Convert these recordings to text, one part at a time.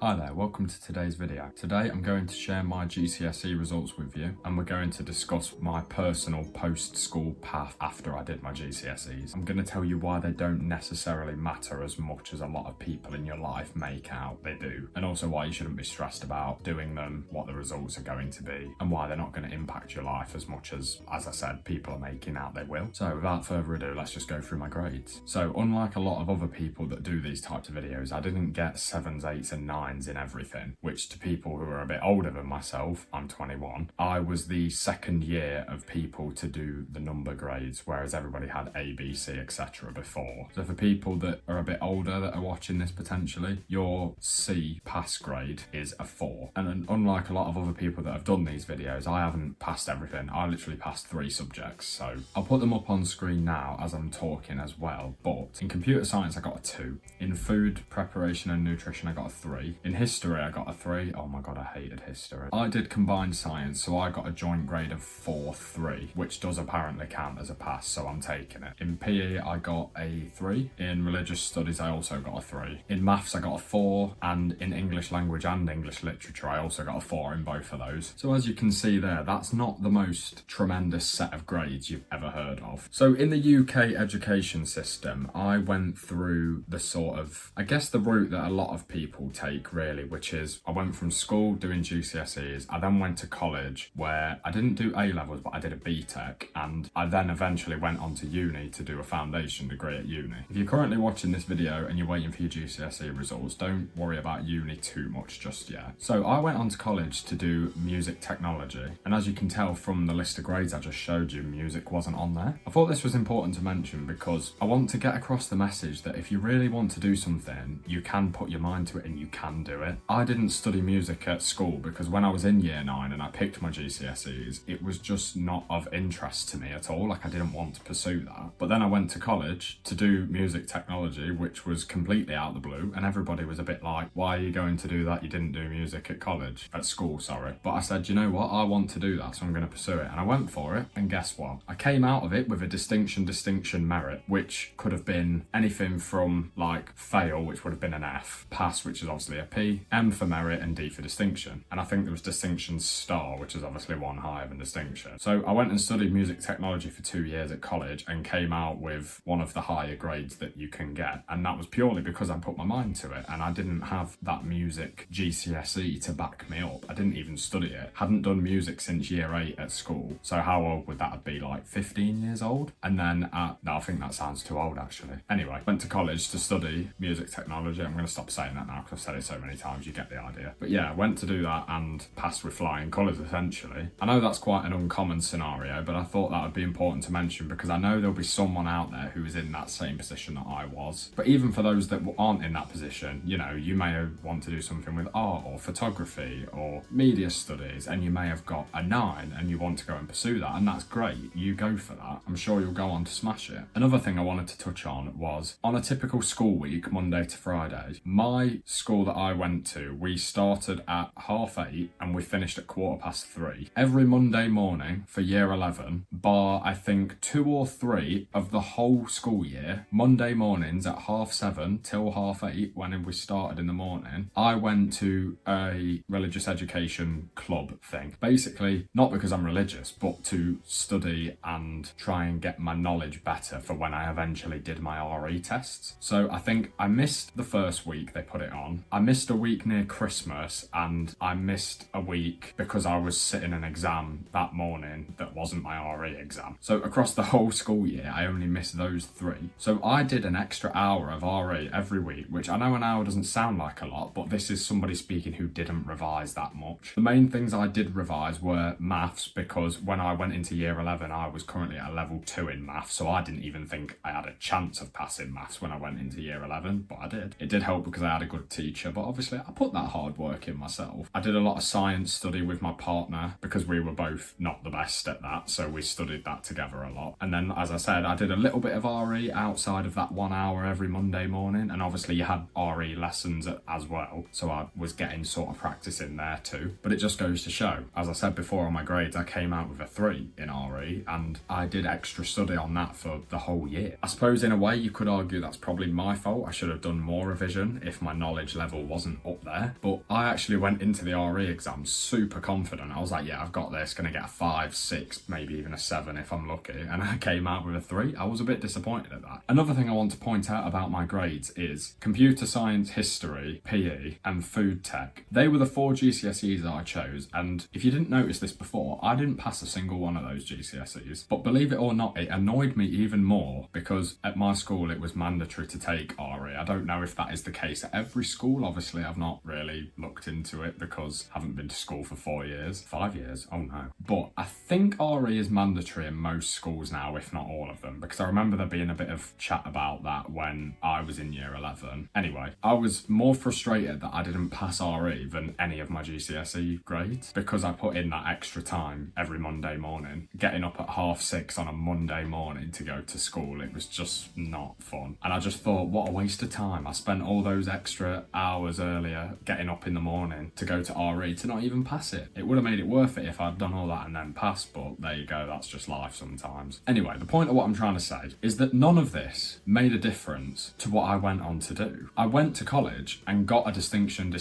Hi there, welcome to today's video. Today I'm going to share my GCSE results with you and we're going to discuss my personal post-school path after I did my GCSEs. I'm going to tell you why they don't necessarily matter as much as a lot of people in your life make out they do, and also why you shouldn't be stressed about doing them, what the results are going to be, and why they're not going to impact your life as much as I said, people are making out they will. So without further ado, let's just go through my grades. So unlike a lot of other people that do these types of videos, I didn't get 7s, 8s and 9s in everything, which to people who are a bit older than myself, I'm 21, I was the second year of people to do the number grades, whereas everybody had A, B, C, etc. before. So for people that are a bit older that are watching this potentially, your C pass grade is a 4. And unlike a lot of other people that have done these videos, I haven't passed everything. I literally passed 3 subjects. So I'll put them up on screen now as I'm talking as well. But in computer science, I got a 2. In food preparation and nutrition, I got a 3. In history, I got a 3. Oh my god, I hated history. I did combined science, so I got a joint grade of 4.3, which does apparently count as a pass, so I'm taking it. In PE, I got a 3. In religious studies, I also got a 3. In maths, I got a 4, and in English language and English literature, I also got a 4 in both of those. So as you can see there, that's not the most tremendous set of grades you've ever heard of. So in the UK education system, I went through the sort of, I guess the route that a lot of people take really, which is I went from school doing GCSEs, I then went to college where I didn't do A-levels, but I did a BTEC, and I then eventually went on to uni to do a foundation degree at uni. If you're currently watching this video and you're waiting for your GCSE results, don't worry about uni too much just yet. So I went on to college to do music technology, and as you can tell from the list of grades I just showed you, music wasn't on there. I thought this was important to mention because I want to get across the message that if you really want to do something, you can put your mind to it and you can do it. I didn't study music at school because when I was in year 9 and I picked my GCSEs, it was just not of interest to me at all. Like, I didn't want to pursue that. But then I went to college to do music technology, which was completely out of the blue, and everybody was a bit like, why are you going to do that? You didn't do music at school, sorry. But I said, you know what? I want to do that, so I'm going to pursue it. And I went for it, and guess what? I came out of it with a distinction, merit, which could have been anything from like fail, which would have been an F, pass, which is obviously a P, M for merit, and D for distinction. And I think there was distinction star, which is obviously one higher than distinction. So I went and studied music technology for 2 years at college and came out with one of the higher grades that you can get. And that was purely because I put my mind to it, and I didn't have that music GCSE to back me up. I didn't even study it. Hadn't done music since year 8 at school. So how old would that be? Like 15 years old? And then no, I think that sounds too old actually. Anyway, went to college to study music technology. I'm going to stop saying that now because I've said it so many times, you get the idea. But yeah, went to do that and passed with flying colours essentially. I know that's quite an uncommon scenario, but I thought that would be important to mention because I know there'll be someone out there who is in that same position that I was. But even for those that aren't in that position, you know, you may want to do something with art or photography or media studies, and you may have got a 9 and you want to go and pursue that, and that's great. You go for that. I'm sure you'll go on to smash it. Another thing I wanted to touch on was on a typical school week, Monday to Friday, my school that I went to, we started at 8:30 and we finished at 3:15. Every Monday morning for year 11, bar I think 2 or 3 of the whole school year, Monday mornings at 7:30 till 8:30 when we started in the morning, I went to a religious education club thing. Basically, not because I'm religious, but to study and try and get my knowledge better for when I eventually did my RE tests. So I think I missed the first week they put it on. I missed a week near Christmas, and I missed a week because I was sitting an exam that morning that wasn't my RE exam. So across the whole school year, I only missed those 3. So I did an extra hour of RE every week, which I know an hour doesn't sound like a lot, but this is somebody speaking who didn't revise that much. The main things I did revise were maths, because when I went into year 11, I was currently at a level 2 in maths, so I didn't even think I had a chance of passing maths when I went into year 11, but I did. It did help because I had a good teacher, but obviously I put that hard work in myself. I did a lot of science study with my partner because we were both not the best at that, so we studied that together a lot. And then, as I said, I did a little bit of RE outside of that 1 hour every Monday morning, and obviously you had RE lessons as well, so I was getting sort of practice in there too. But it just goes to show, as I said before on my grades, I came out with a 3 in RE, and I did extra study on that for the whole year. I suppose in a way you could argue that's probably my fault. I should have done more revision if my knowledge level wasn't up there, but I actually went into the RE exam super confident. I was like, yeah, I've got this, gonna get a 5, 6, maybe even a 7 if I'm lucky, and I came out with a 3. I was a bit disappointed at that. Another thing I want to point out about my grades is computer science, history, PE, and food tech. They were the 4 GCSEs that I chose, and if you didn't notice this before, I didn't pass a single one of those GCSEs. But believe it or not, it annoyed me even more because at my school it was mandatory to take RE. I don't know if that is the case at every school. Obviously, I've not really looked into it because I haven't been to school for 4 years. 5 years? Oh no. But I think RE is mandatory in most schools now, if not all of them, because I remember there being a bit of chat about that when I was in year 11. Anyway, I was more frustrated that I didn't pass RE than any of my GCSE grades because I put in that extra time every Monday morning. Getting up at 6:30 on a Monday morning to go to school, it was just not fun. And I just thought, what a waste of time. I spent all those extra hours earlier getting up in the morning to go to RE to not even pass it. It would have made it worth it if I'd done all that and then passed, but there you go, that's just life sometimes. Anyway, the point of what I'm trying to say is that none of this made a difference to what I went on to do. I went to college and got a distinction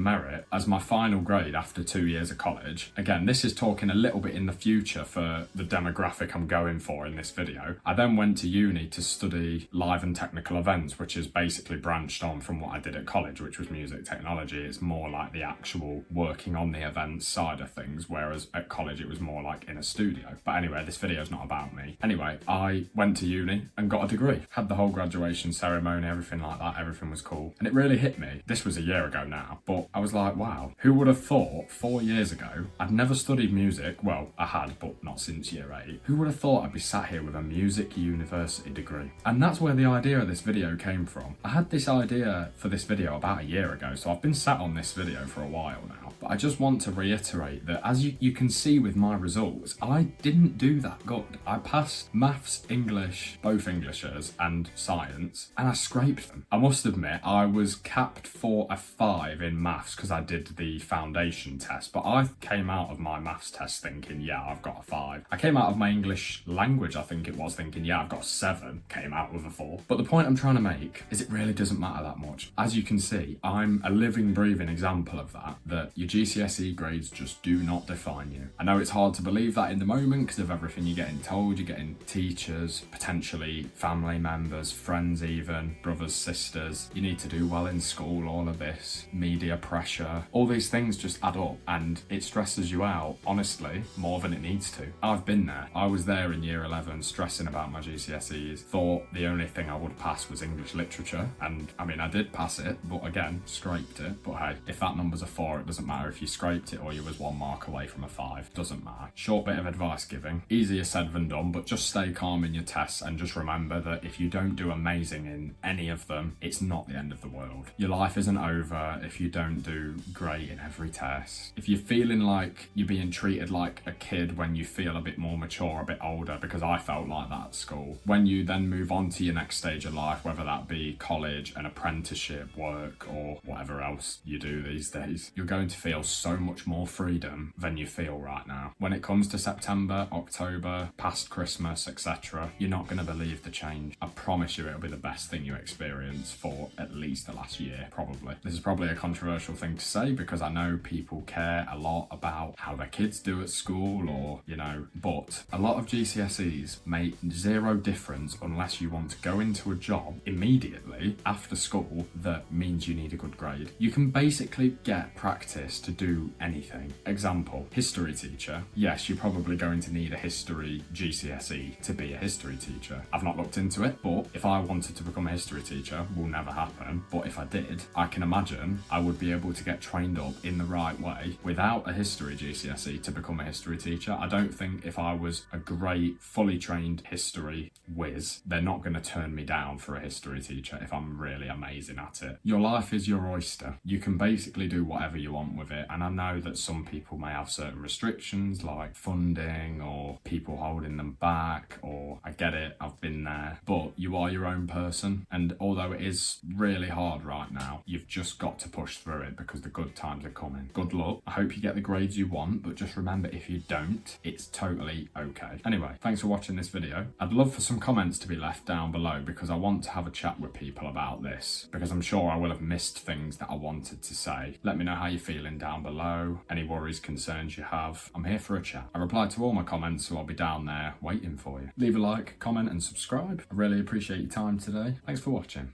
merit as my final grade after 2 years of college. Again, this is talking a little bit in the future for the demographic I'm going for in this video. I then went to uni to study live and technical events, which is basically branched on from what I did at college, which was music technology. It's more like the actual working on the events side of things, whereas at college it was more like in a studio. But anyway, this video is not about me. Anyway, I went to uni and got a degree. Had the whole graduation ceremony, everything like that, everything was cool. And it really hit me. This was a year ago now, but I was like, wow, who would have thought 4 years ago, I'd never studied music, well, I had, but not since year 8. Who would have thought I'd be sat here with a music university degree? And that's where the idea of this video came from. I had this idea for this video about a year ago, so I've been sat on this video for a while now. But I just want to reiterate that as you can see with my results, I didn't do that good. I passed maths, English, both Englishes, and science, and I scraped them. I must admit, I was capped for a 5 in maths because I did the foundation test, but I came out of my maths test thinking, yeah, I've got a 5. I came out of my English language, I think it was, thinking, yeah, I've got a 7, came out with a 4. But the point I'm trying to make is it really doesn't matter that much. As you can see, I'm a living, breathing example of that your GCSE grades just do not define you. I know it's hard to believe that in the moment because of everything you're getting told. You're getting teachers, potentially family members, friends even, brothers, sisters. You need to do well in school, all of this, media pressure, all these things just add up and it stresses you out, honestly, more than it needs to. I've been there. I was there in year 11 stressing about my GCSEs, thought the only thing I would pass was English literature, and I mean I did pass it, but again, scraped it. But hey, if that number's a 4, it doesn't matter if you scraped it or you was 1 mark away from a 5, doesn't matter. Short bit of advice giving, easier said than done, but just stay calm in your tests and just remember that if you don't do amazing in any of them, it's not the end of the world. Your life isn't over if you don't do great in every test. If you're feeling like you're being treated like a kid when you feel a bit more mature, a bit older, because I felt like that at school, when you then move on to your next stage of life, whether that be college, an apprenticeship, work, or whatever else you do these days, you're going to feel so much more freedom than you feel right now. When it comes to September, October, past Christmas, etc., you're not going to believe the change. I promise you it'll be the best thing you experience for at least the last year, probably. This is probably a controversial thing to say because I know people care a lot about how their kids do at school or, you know, but a lot of GCSEs make zero difference unless you want to go into a job immediately after school that means you need a good grade. You can basically get practice to do anything. Example, history teacher. Yes, you're probably going to need a history GCSE to be a history teacher. I've not looked into it, but if I wanted to become a history teacher, will never happen, but if I did, I can imagine I would be able to get trained up in the right way without a history GCSE to become a history teacher. I don't think if I was a great, fully trained history whiz, they're not going to turn me down for a history teacher if I'm really amazing at it. Your life is your oyster. You can basically do whatever you want with with it, and I know that some people may have certain restrictions like funding or people holding them back, or I get it, I've been there, but you are your own person, and although it is really hard right now, you've just got to push through it because the good times are coming. Good luck. I hope you get the grades you want, but just remember, if you don't, it's totally okay. Anyway, thanks for watching this video. I'd love for some comments to be left down below because I want to have a chat with people about this, because I'm sure I will have missed things that I wanted to say. Let me know how you're feeling down below, any worries, concerns you have. I'm here for a chat. I reply to all my comments, so I'll be down there waiting for you. Leave a like, comment and subscribe. I really appreciate your time today. Thanks for watching.